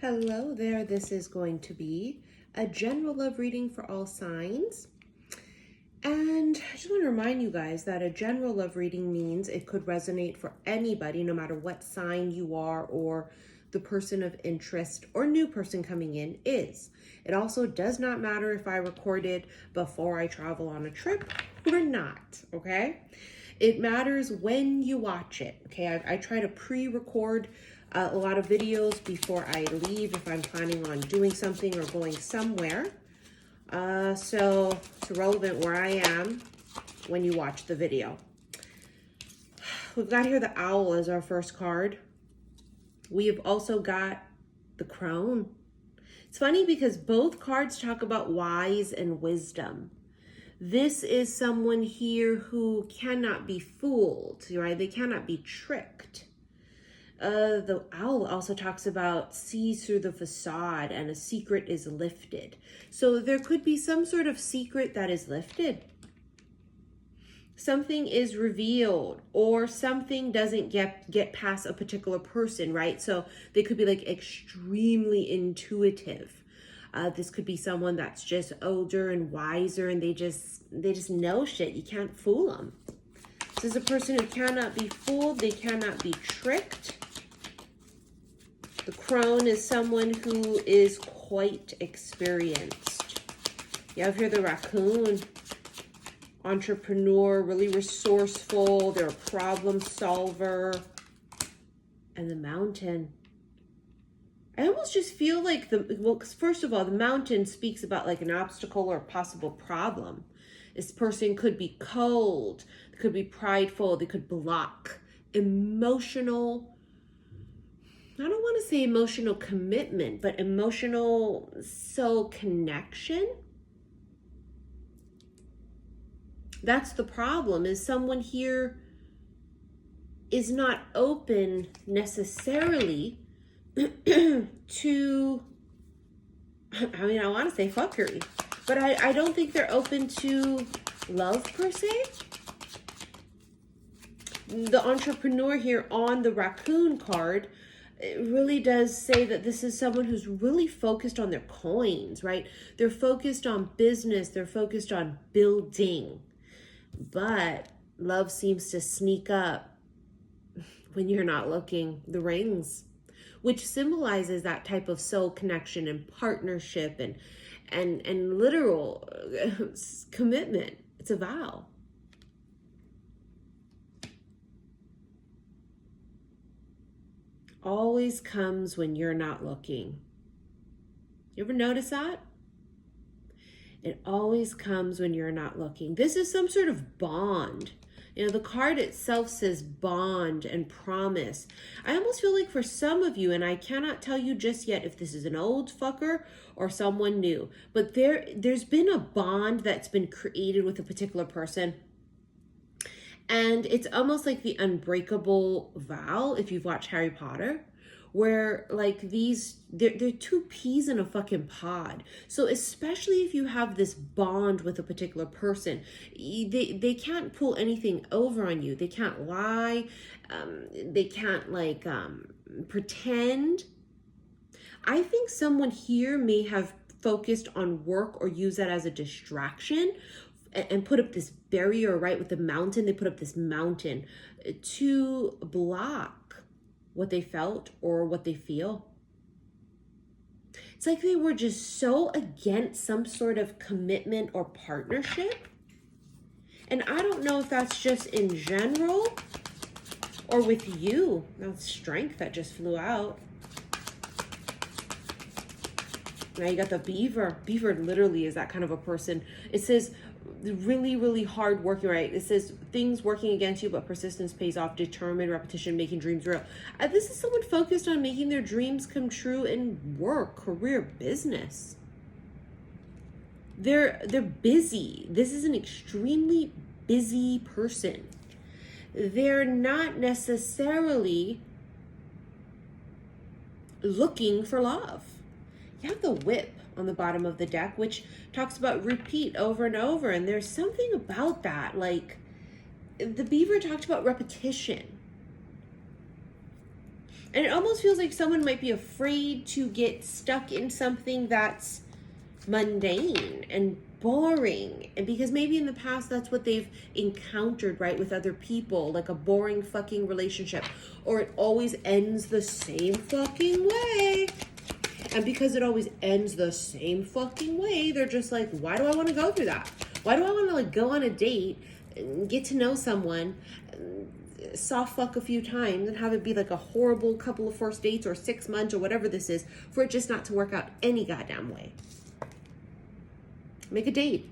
Hello there, this is going to be a general love reading for all signs. And I just want to remind you guys that a general love reading means it could resonate for anybody, no matter what sign you are or the person of interest or new person coming in is. It also does not matter if I recorded before I travel on a trip or not, okay? It matters when you watch it, okay? I try to pre-record a lot of videos before I leave if I'm planning on doing something or going somewhere. So it's relevant where I am when you watch the video. We've got here the owl as our first card. We have also got the crone. It's funny because both cards talk about wise and wisdom. This is someone here who cannot be fooled, right? They cannot be tricked. The owl also talks about sees through the facade and a secret is lifted. So there could be some sort of secret that is lifted. Something is revealed or something doesn't get past a particular person, right? So they could be like extremely intuitive. This could be someone that's just older and wiser and they just know shit. You can't fool them. This is a person who cannot be fooled. They cannot be tricked. The crone is someone who is quite experienced. You have here the raccoon, entrepreneur, really resourceful. They're a problem solver. And the mountain. I almost just feel like first of all, the mountain speaks about like an obstacle or a possible problem. This person could be cold, they could be prideful, they could block emotional. I don't want to say emotional commitment, but emotional soul connection. That's the problem, is someone here is not open necessarily to, I mean, I want to say fuckery, but I don't think they're open to love per se. The entrepreneur here on the raccoon card, it really does say that this is someone who's really focused on their coins, right? They're focused on business. They're focused on building. But love seems to sneak up when you're not looking. The rings, which symbolizes that type of soul connection and partnership and literal commitment. It's a vow. Always comes when you're not looking. You ever notice that? It always comes when you're not looking. This is some sort of bond. You know, the card itself says bond and promise. I almost feel like for some of you, and I cannot tell you just yet if this is an old fucker or someone new, but there's been a bond that's been created with a particular person. And it's almost like the unbreakable vow, if you've watched Harry Potter, where like they're two peas in a fucking pod. So especially if you have this bond with a particular person, they can't pull anything over on you. They can't lie. They can't like pretend. I think someone here may have focused on work or use that as a distraction and put up this barrier, right? With the mountain, they put up this mountain to block what they felt or what they feel. It's like they were just so against some sort of commitment or partnership. And I don't know if that's just in general or with you. That's strength that just flew out. Now you got the beaver. Beaver literally is that kind of a person. It says really, really hard working, right? It says things working against you, but persistence pays off, determined, repetition, making dreams real. This is someone focused on making their dreams come true in work, career, business. They're busy. This is an extremely busy person. They're not necessarily looking for love. You have the whip on the bottom of the deck, which talks about repeat over and over. And there's something about that. Like the beaver talked about repetition. And it almost feels like someone might be afraid to get stuck in something that's mundane and boring. And because maybe in the past that's what they've encountered, right, with other people, like a boring fucking relationship, or it always ends the same fucking way. And because it always ends the same fucking way, they're just like, why do I want to go through that? Why do I want to like go on a date and get to know someone, soft fuck a few times, and have it be like a horrible couple of first dates or 6 months or whatever this is, for it just not to work out any goddamn way? Make a date.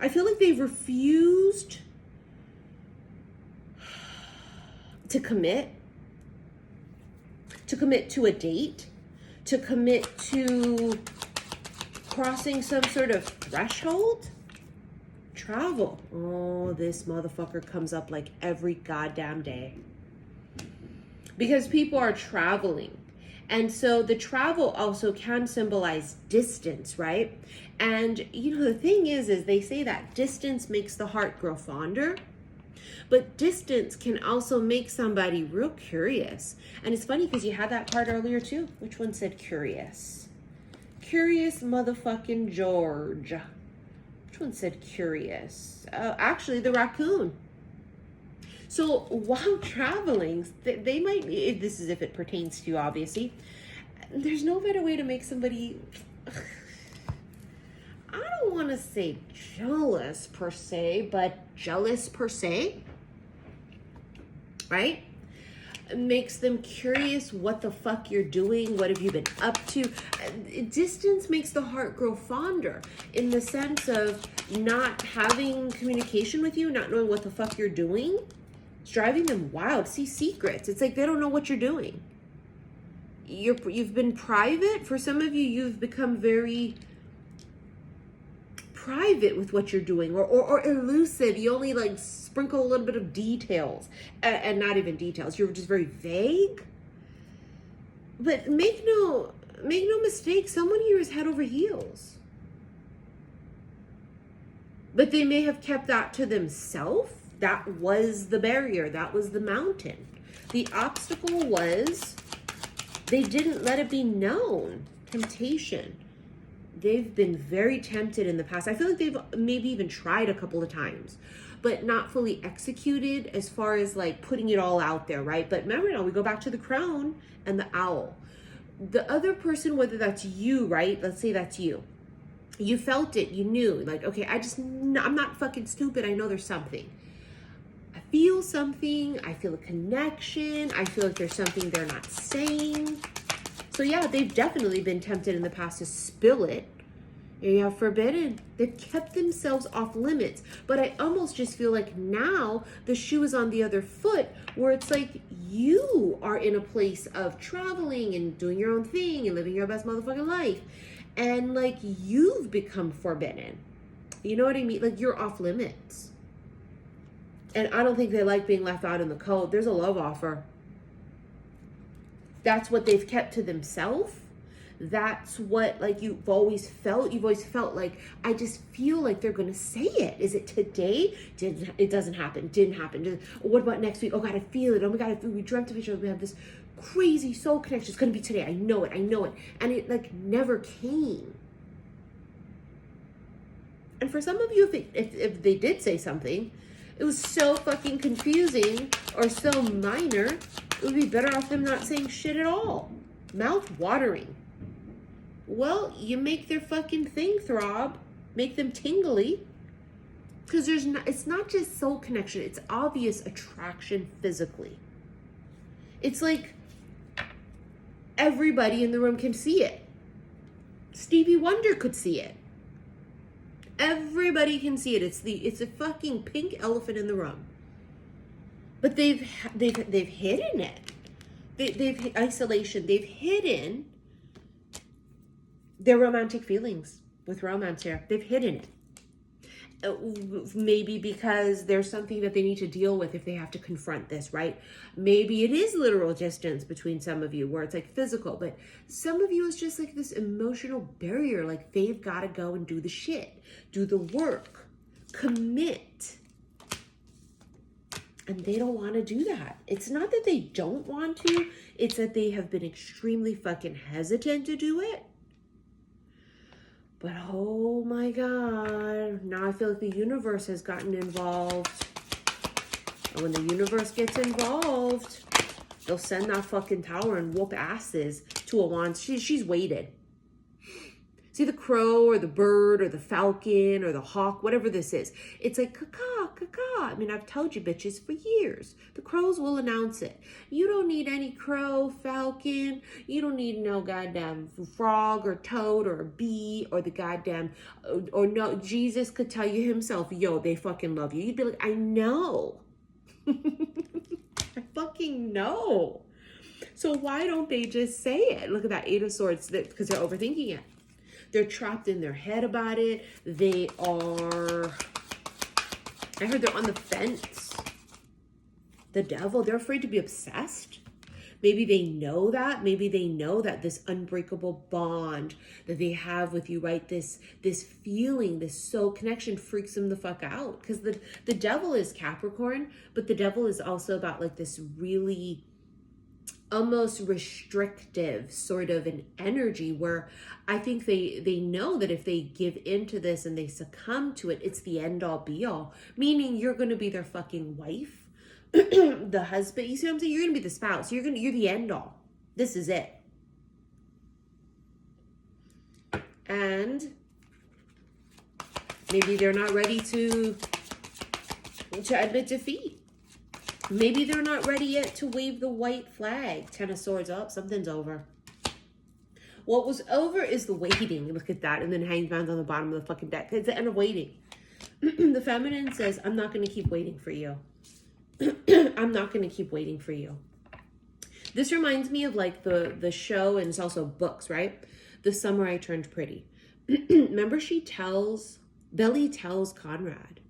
I feel like they've refused to commit to a date, to commit to crossing some sort of threshold. Travel. Oh, this motherfucker comes up like every goddamn day. Because people are traveling. And so the travel also can symbolize distance, right? And, you know, the thing is they say that distance makes the heart grow fonder. But distance can also make somebody real curious. And it's funny because you had that card earlier too. Which one said curious? Curious motherfucking George. Which one said curious? Actually, the raccoon. So while traveling, they might, this is if it pertains to you, obviously, there's no better way to make somebody, I don't want to say jealous per se, but jealous per se, right? It makes them curious what the fuck you're doing, what have you been up to. Distance makes the heart grow fonder in the sense of not having communication with you, not knowing what the fuck you're doing. It's driving them wild. See, secrets. It's like they don't know what you're doing. You've been private. For some of you, you've become very private with what you're doing, or elusive. You only like sprinkle a little bit of details, and not even details. You're just very vague. But make no mistake, someone here is head over heels. But they may have kept that to themselves. That was the barrier. That was the mountain. The obstacle was they didn't let it be known. Temptation. They've been very tempted in the past. I feel like they've maybe even tried a couple of times, but not fully executed as far as like putting it all out there, right? But remember now, we go back to the crone and the owl. The other person, whether that's you, right? Let's say that's you. You felt it. You knew. Like, okay, I'm not fucking stupid. I know there's something. I feel something. I feel a connection. I feel like there's something they're not saying. So yeah, they've definitely been tempted in the past to spill it. You have forbidden. They've kept themselves off limits. But I almost just feel like now the shoe is on the other foot, where it's like you are in a place of traveling and doing your own thing and living your best motherfucking life. And like you've become forbidden. You know what I mean? Like you're off limits. And I don't think they like being left out in the cold. There's a love offer. That's what they've kept to themselves. That's what like you've always felt like, I just feel like they're going to say it. Is it today? It doesn't happen. Didn't happen. What about next week? Oh God, I feel it. Oh my God, we dreamt of each other. We have this crazy soul connection. It's going to be today. I know it. And it like never came. And for some of you, if they did say something, it was so fucking confusing or so minor, it would be better off them not saying shit at all. Mouth watering. Well, you make their fucking thing throb, make them tingly, because it's not just soul connection, it's obvious attraction physically. It's like everybody in the room can see it. Stevie Wonder could see it. Everybody can see it. It's a fucking pink elephant in the room. But they've hidden it. They've isolation. They've hidden their romantic feelings with romance here. They've hidden it. Maybe because there's something that they need to deal with if they have to confront this, right? Maybe it is literal distance between some of you where it's like physical, but some of you is just like this emotional barrier. Like they've got to go and do the shit, do the work, commit. And they don't want to do that. It's not that they don't want to. It's that they have been extremely fucking hesitant to do it. But oh my God, now I feel like the universe has gotten involved. And when the universe gets involved, they'll send that fucking tower and whoop asses to a wand. She's waited. See the crow or the bird or the falcon or the hawk, whatever this is. It's like, caw, caw, caw. I mean, I've told you bitches for years. The crows will announce it. You don't need any crow, falcon. You don't need no goddamn frog or toad or a bee or the goddamn, or no, Jesus could tell you himself, yo, they fucking love you. You'd be like, I know. I fucking know. So why don't they just say it? Look at that 8 of Swords, because they're overthinking it. They're trapped in their head about it. They are, I heard they're on the fence. The devil, they're afraid to be obsessed. Maybe they know that. Maybe they know that this unbreakable bond that they have with you, right? This feeling, this soul connection freaks them the fuck out. Because the devil is Capricorn, but the devil is also about like this really almost restrictive sort of an energy where I think they know that if they give into this and they succumb to it, it's the end all be all. Meaning you're going to be their fucking wife, the husband. You see what I'm saying? You're going to be the spouse. You're the end all. This is it. And maybe they're not ready to admit defeat. Maybe they're not ready yet to wave the white flag. 10 of Swords up. Something's over. What was over is the waiting. Look at that. And then Hangman's on the bottom of the fucking deck. It's the end of waiting. The feminine says, I'm not going to keep waiting for you. I'm not going to keep waiting for you. This reminds me of like the show, and it's also books, right? The Summer I Turned Pretty. Remember Belly tells Conrad.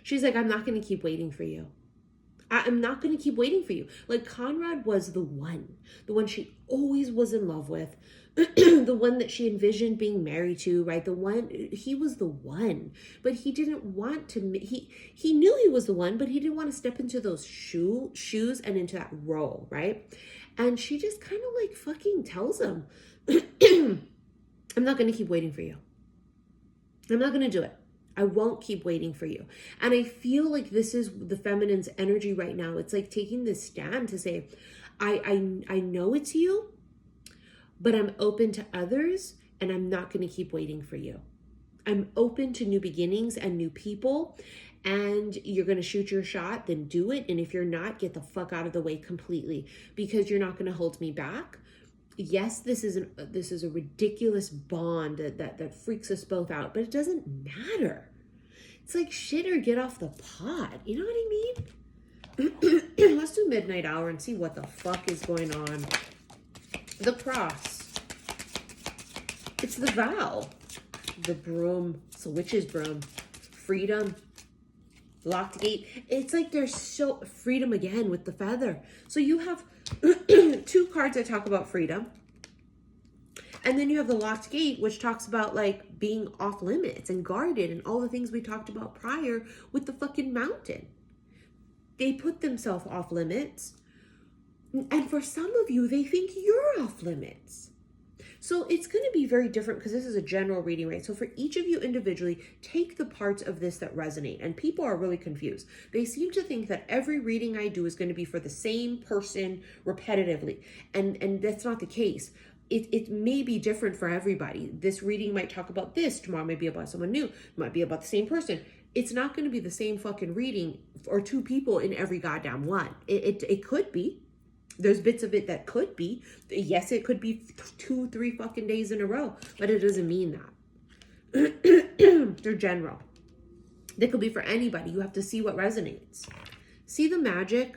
She's like, I'm not going to keep waiting for you. I'm not going to keep waiting for you. Like Conrad was the one she always was in love with, the one that she envisioned being married to, right? He was the one, but he didn't want to, he knew he was the one, but he didn't want to step into those shoes and into that role, right? And she just kind of like fucking tells him, I'm not going to keep waiting for you. I'm not going to do it. I won't keep waiting for you. And I feel like this is the feminine's energy right now. It's like taking this stand to say, I know it's you, but I'm open to others and I'm not going to keep waiting for you. I'm open to new beginnings and new people, and you're going to shoot your shot, then do it. And if you're not, get the fuck out of the way completely, because you're not going to hold me back. Yes, this is a ridiculous bond that freaks us both out, but it doesn't matter. It's like shit or get off the pot. You know what I mean? Let's do midnight hour and see what the fuck is going on. The cross. It's the vow. The broom. It's a witch's broom. Freedom. Locked gate. It's like there's so freedom again with the feather. So you have 2 cards that talk about freedom. And then you have the locked gate, which talks about like being off limits and guarded and all the things we talked about prior with the fucking mountain. They put themselves off limits. And for some of you, they think you're off limits. So it's going to be very different because this is a general reading, right? So for each of you individually, take the parts of this that resonate. And people are really confused. They seem to think that every reading I do is going to be for the same person repetitively. And that's not the case. It may be different for everybody. This reading might talk about this. Tomorrow might be about someone new. It might be about the same person. It's not going to be the same fucking reading or 2 people in every goddamn one. It could be. There's bits of it that could be. Yes, it could be 2, 3 fucking days in a row, but it doesn't mean that. They're general. They could be for anybody. You have to see what resonates. See the magic?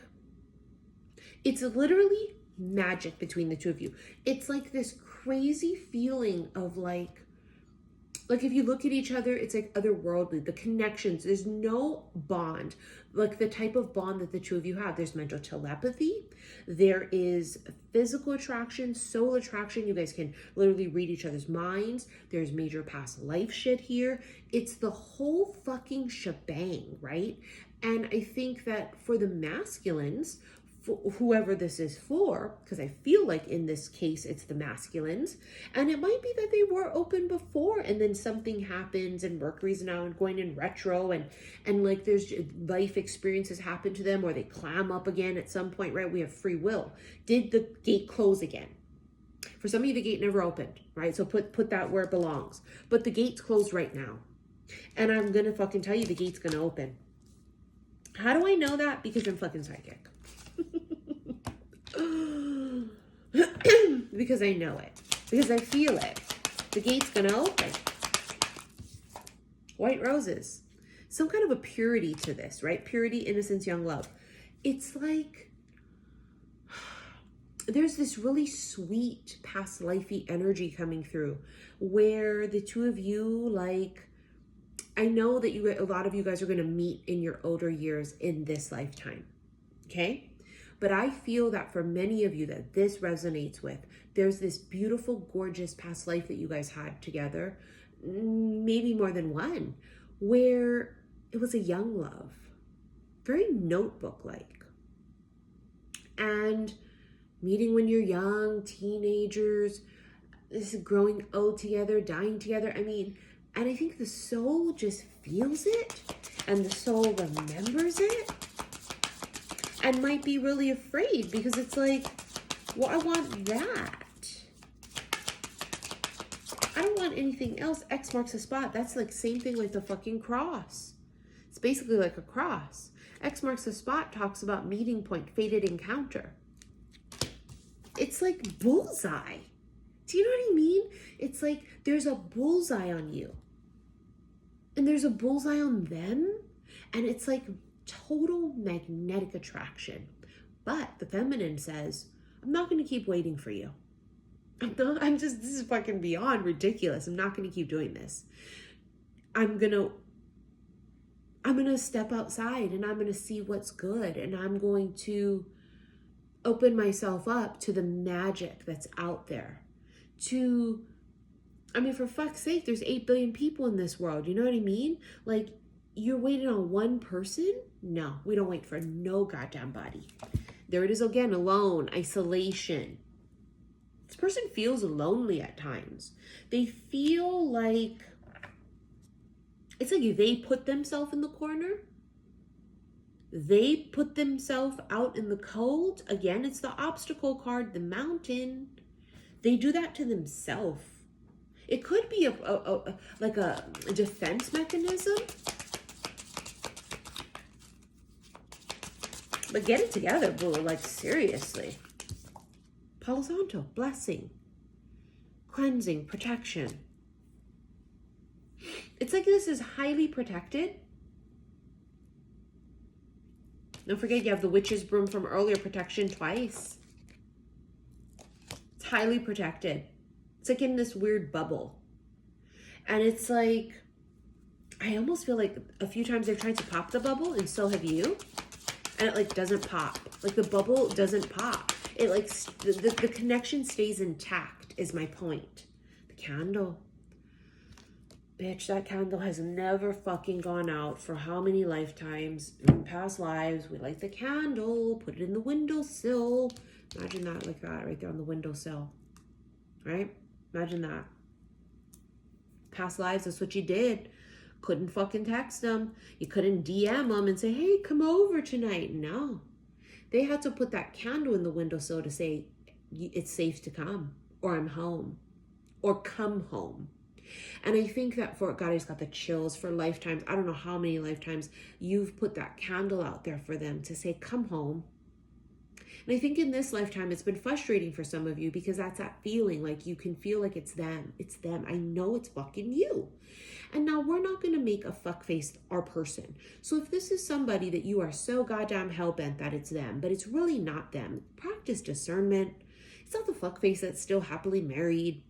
It's literally magic between the 2 of you. It's like this crazy feeling of like Like if you look at each other, it's like otherworldly. The connections, there's no bond, like the type of bond that the two of you have. There's mental telepathy. There is physical attraction, soul attraction. You guys can literally read each other's minds. There's major past life shit here. It's the whole fucking shebang, right? And I think that for the masculines, whoever this is for, because I feel like in this case it's the masculines, and it might be that they were open before and then something happens and Mercury's now going in retro and like there's life experiences happen to them or they clam up again at some point, right? We have free will. Did the gate close again? For some of you, the gate never opened, right? So put that where it belongs. But the gate's closed right now. And I'm gonna fucking tell you the gate's gonna open. How do I know that? Because I'm fucking psychic. Because I know it. Because I feel it. The gate's gonna open. White roses. Some kind of a purity to this, right? Purity, innocence, young love. It's like there's this really sweet past lifey energy coming through where the two of you, like, I know that a lot of you guys are going to meet in your older years in this lifetime. Okay? But I feel that for many of you that this resonates with, there's this beautiful, gorgeous past life that you guys had together, maybe more than one, where it was a young love, very notebook-like. And meeting when you're young, teenagers, this is growing old together, dying together. I mean, and I think the soul just feels it and the soul remembers it. And might be really afraid because it's like, well, I want that. I don't want anything else. X marks the spot. That's like same thing like the fucking cross. It's basically like a cross. X marks the spot talks about meeting point, fated encounter. It's like bullseye. Do you know what I mean? It's like there's a bullseye on you. And there's a bullseye on them. And it's like total magnetic attraction. But the feminine says, I'm not going to keep waiting for you. This is fucking beyond ridiculous. I'm not going to keep doing this. I'm going to step outside and I'm going to see what's good. And I'm going to open myself up to the magic that's out there. For fuck's sake, there's 8 billion people in this world. You know what I mean? Like, you're waiting on one person? No, we don't wait for no goddamn body. There it is again, alone, isolation. This person feels lonely at times. They feel like, it's like they put themselves in the corner. They put themselves out in the cold. Again, it's the obstacle card, the mountain. They do that to themselves. It could be like a defense mechanism. But get it together, boo. Like, seriously. Palo Santo, blessing, cleansing, protection. It's like this is highly protected. Don't forget you have the witch's broom from earlier, protection twice. It's highly protected. It's like in this weird bubble. And it's like, I almost feel like a few times they've tried to pop the bubble, and so have you. And it like doesn't pop. Like the bubble doesn't pop. It like, the connection stays intact is my point. The candle. Bitch, that candle has never fucking gone out for how many lifetimes. In past lives, we light the candle, put it in the windowsill. Imagine that like that right there on the windowsill. Right? Imagine that. Past lives, that's what you did. Couldn't fucking text them. You couldn't DM them and say, hey, come over tonight. No. They had to put that candle in the windowsill to say, it's safe to come, or I'm home, or come home. And I think that for God, I just got the chills for lifetimes. I don't know how many lifetimes you've put that candle out there for them to say, come home. And I think in this lifetime, it's been frustrating for some of you because that's that feeling like you can feel like it's them. It's them. I know it's fucking you. And now we're not going to make a fuckface our person. So if this is somebody that you are so goddamn hell-bent that it's them, but it's really not them, practice discernment. It's not the fuckface that's still happily married.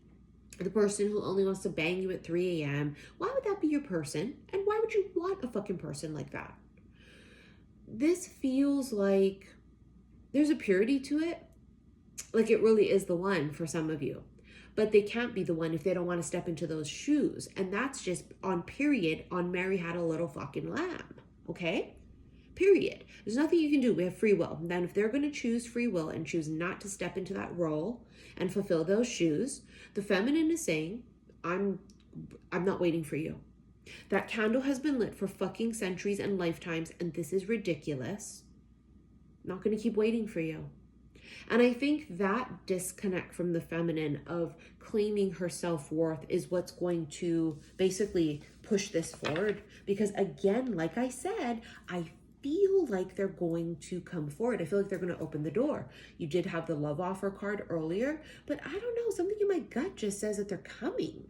the person who only wants to bang you at 3 a.m. Why would that be your person? And why would you want a fucking person like that? This feels like there's a purity to it. Like it really is the one for some of you. But they can't be the one if they don't want to step into those shoes. And that's just on period on Mary Had a Little Fucking Lamb. Okay? Period. There's nothing you can do. We have free will. And then if they're going to choose free will and choose not to step into that role and fulfill those shoes, the feminine is saying, I'm not waiting for you. That candle has been lit for fucking centuries and lifetimes, and this is ridiculous. I'm not going to keep waiting for you. And I think that disconnect from the feminine of claiming her self-worth is what's going to basically push this forward. Because again, like I said, I feel like they're going to come forward. I feel like they're going to open the door. You did have the love offer card earlier, but I don't know, something in my gut just says that they're coming.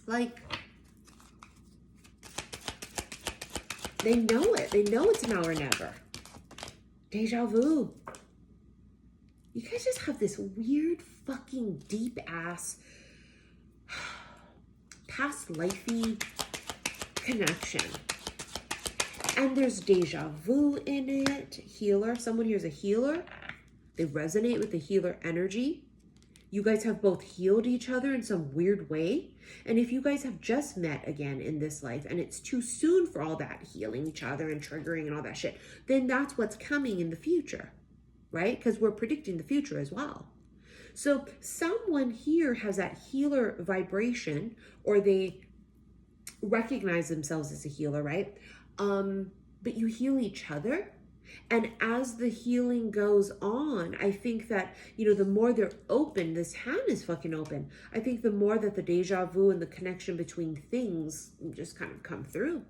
Like, they know it. They know it's now or never. Deja vu. You guys just have this weird fucking deep ass past lifey connection. And there's deja vu in it. Healer. Someone here's a healer. They resonate with the healer energy. You guys have both healed each other in some weird way. And if you guys have just met again in this life and it's too soon for all that healing each other and triggering and all that shit, then that's what's coming in the future, right? Because we're predicting the future as well. So someone here has that healer vibration, or they recognize themselves as a healer, right? But you heal each other. And as the healing goes on, I think that, you know, the more they're open, this hand is fucking open. I think the more that the deja vu and the connection between things just kind of come through.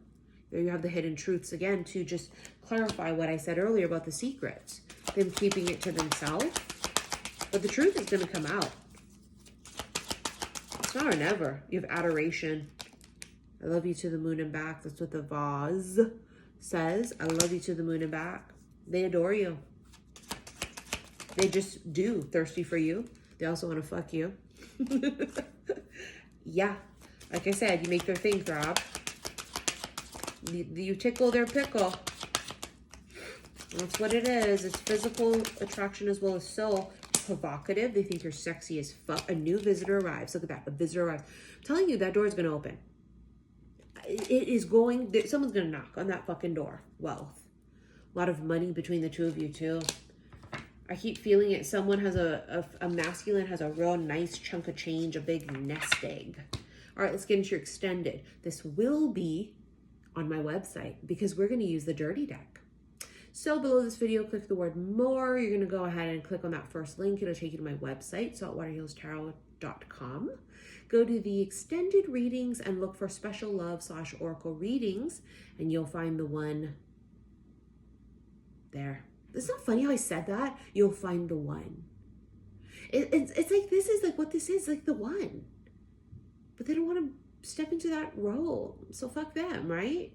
There you have the hidden truths again to just clarify what I said earlier about the secrets. Them keeping it to themselves. But the truth is going to come out. It's now or never. You have adoration. I love you to the moon and back. That's what the vase says. I love you to the moon and back. They adore you. They just do. Thirsty for you. They also want to fuck you. Yeah. Like I said, you make their thing throb. You tickle their pickle. That's what it is. It's physical attraction as well as soul. Provocative. They think you're sexy as fuck. A new visitor arrives. Look at that. A visitor arrives. I'm telling you, that door is going to open. It is going, someone's going to knock on that fucking door. Wealth. A lot of money between the two of you too. I keep feeling it. Someone has a masculine has a real nice chunk of change, a big nest egg. All right, let's get into your extended. This will be on my website because we're going to use the dirty deck. So below this video, click the word more. You're going to go ahead and click on that first link. It'll take you to my website, saltwaterhealstarot.com. Go to the extended readings and look for special love / oracle readings, and you'll find the one there. It's not funny how I said that. You'll find the one. It's like, this is like what this is, like the one. But they don't want to step into that role. So fuck them, right?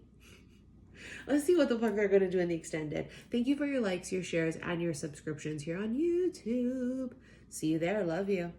Let's see what the fuck they're going to do in the extended. Thank you for your likes, your shares, and your subscriptions here on YouTube. See you there. Love you.